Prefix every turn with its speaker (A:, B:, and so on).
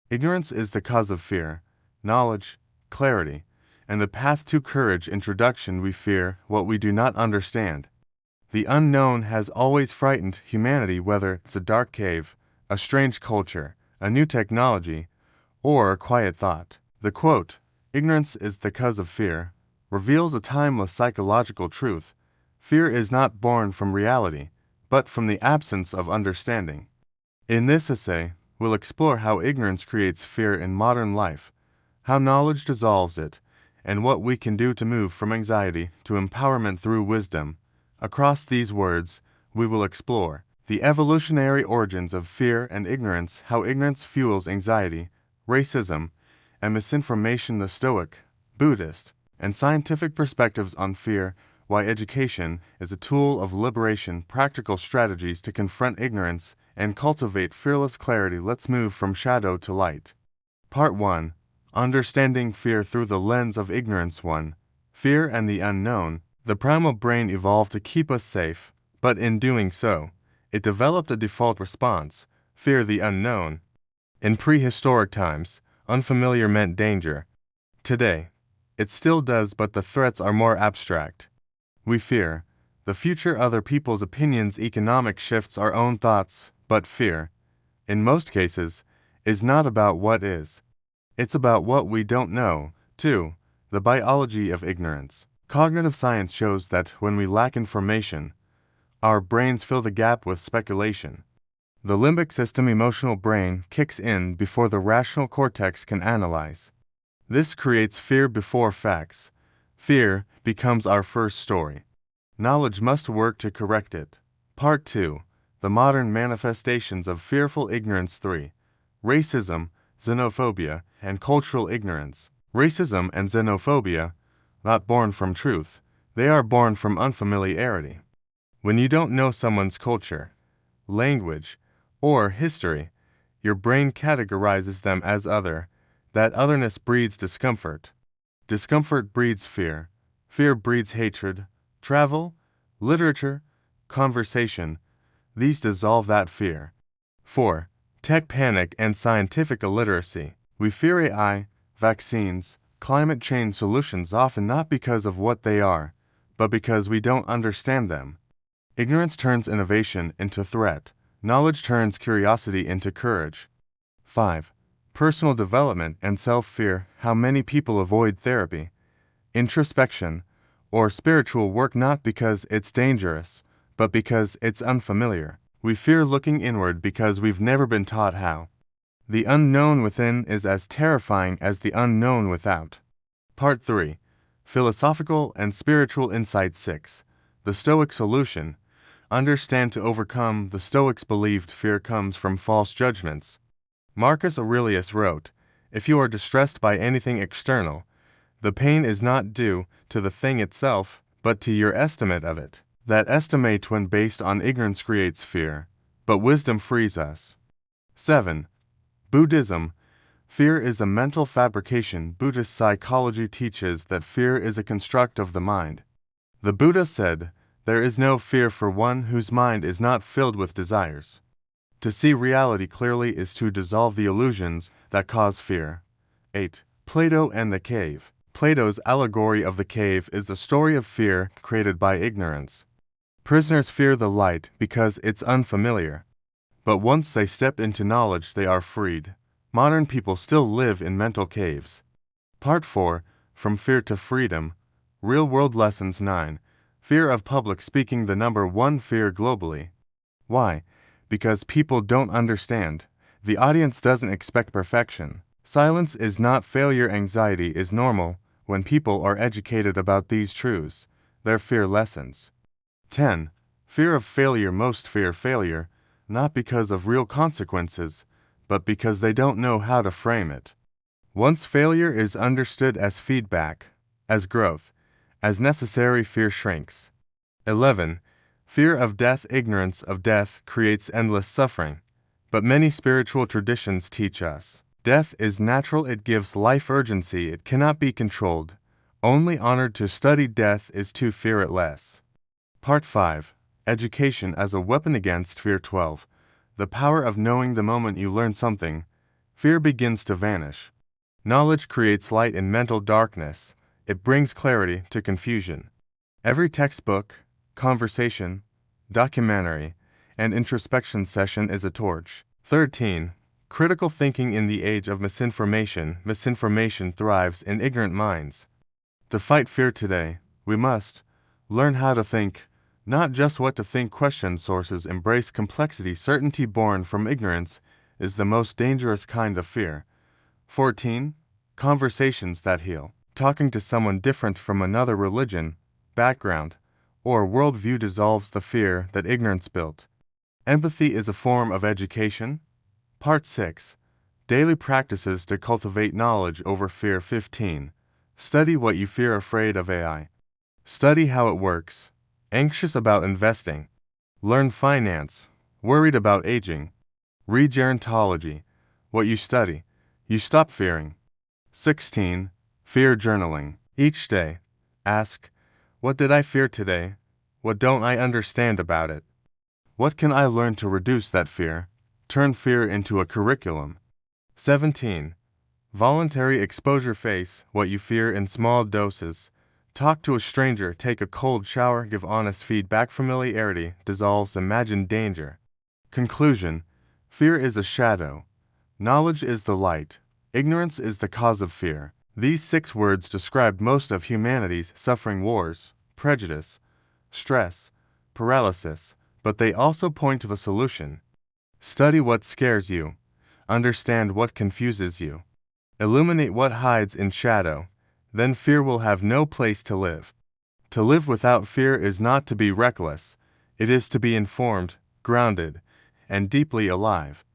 A: Ignorance is the cause of fear, knowledge, clarity, and the path to courage. Introduction. We fear what we do not understand. The unknown has always frightened humanity, whether it's a dark cave, a strange culture, a new technology, or a quiet thought. The quote, "Ignorance is the cause of fear," reveals a timeless psychological truth. Fear is not born from reality, but from the absence of understanding. In this essay, we'll explore how ignorance creates fear in modern life, how knowledge dissolves it, and what we can do to move from anxiety to empowerment through wisdom. Across these words, we will explore the evolutionary origins of fear and ignorance, how ignorance fuels anxiety, racism, and misinformation, the Stoic, Buddhist, and scientific perspectives on fear, why education is a tool of liberation, practical strategies to confront ignorance and cultivate fearless clarity. Let's move from shadow to light. Part 1. Understanding fear through the lens of ignorance. 1. Fear and the unknown. The primal brain evolved to keep us safe, but in doing so, it developed a default response: fear the unknown. In prehistoric times, unfamiliar meant danger. Today, it still does, but the threats are more abstract. We fear the future, other people's opinions, economic shifts, our own thoughts, but fear, in most cases, is not about what is. It's about what we don't know. 2. The biology of ignorance. Cognitive science shows that when we lack information, our brains fill the gap with speculation. The limbic system, emotional brain, kicks in before the rational cortex can analyze. This creates fear before facts. Fear becomes our first story. Knowledge must work to correct it. Part 2. The modern manifestations of fearful ignorance. 3. Racism, xenophobia, and cultural ignorance. Racism and xenophobia, not born from truth, they are born from unfamiliarity. When you don't know someone's culture, language, or history, your brain categorizes them as other. That otherness breeds discomfort. Discomfort breeds fear. Fear breeds hatred. Travel, literature, conversation, these dissolve that fear. 4. Tech panic and scientific illiteracy. We fear AI, vaccines, climate change solutions, often not because of what they are, but because we don't understand them. Ignorance turns innovation into threat. Knowledge turns curiosity into courage. 5. Personal development and self-fear. How many people avoid therapy, introspection, or spiritual work not because it's dangerous, but because it's unfamiliar. We fear looking inward because we've never been taught how. The unknown within is as terrifying as the unknown without. Part 3. Philosophical and spiritual insight. 6. The Stoic solution. Understand to overcome. The Stoics believed fear comes from false judgments. Marcus Aurelius wrote, "If you are distressed by anything external, the pain is not due to the thing itself, but to your estimate of it. That estimate, when based on ignorance, creates fear, but wisdom frees us." 7. Buddhism. Fear is a mental fabrication. Buddhist psychology teaches that fear is a construct of the mind. The Buddha said, "There is no fear for one whose mind is not filled with desires." To see reality clearly is to dissolve the illusions that cause fear. 8. Plato and the cave. Plato's allegory of the cave is a story of fear created by ignorance. Prisoners fear the light because it's unfamiliar. But once they step into knowledge, they are freed. Modern people still live in mental caves. Part 4. From Fear to Freedom. Real-world lessons. 9. Fear of public speaking. The number one fear globally. Why? Because people don't understand. The audience doesn't expect perfection. Silence is not failure. Anxiety is normal. When people are educated about these truths, their fear lessens. 10. Fear of failure. Most fear failure, not because of real consequences, but because they don't know how to frame it. Once failure is understood as feedback, as growth, as necessary, fear shrinks. 11. Fear of death. Ignorance of death creates endless suffering, but many spiritual traditions teach us death is natural. It gives life urgency. It cannot be controlled. Only honored. To study death is to fear it less. Part 5. Education as a weapon against fear. 12. The power of knowing. The moment you learn something, fear begins to vanish. Knowledge creates light in mental darkness. It brings clarity to confusion. Every textbook, conversation, documentary, and introspection session is a torch. 13. Critical thinking in the age of misinformation. Misinformation thrives in ignorant minds. To fight fear today, we must learn how to think, not just what to think. Question sources. Embrace complexity. Certainty born from ignorance is the most dangerous kind of fear. 14. Conversations that heal. Talking to someone different from another religion, background, or worldview dissolves the fear that ignorance built. Empathy is a form of education. Part 6. Daily practices to cultivate knowledge over fear. 15. Study what you fear. Afraid of AI. Study how it works. Anxious about investing. Learn finance. Worried about aging. Read gerontology. What you study, you stop fearing. 16. Fear journaling. Each day, ask, what did I fear today? What don't I understand about it? What can I learn to reduce that fear? Turn fear into a curriculum. 17. Voluntary exposure. Face what you fear in small doses. Talk to a stranger. Take a cold shower. Give honest feedback. Familiarity dissolves imagined danger. Conclusion. Fear is a shadow. Knowledge is the light. Ignorance is the cause of fear. These 6 words describe most of humanity's suffering: wars, prejudice, stress, paralysis, but they also point to the solution. Study what scares you. Understand what confuses you. Illuminate what hides in shadow. Then fear will have no place to live. To live without fear is not to be reckless. It is to be informed, grounded, and deeply alive.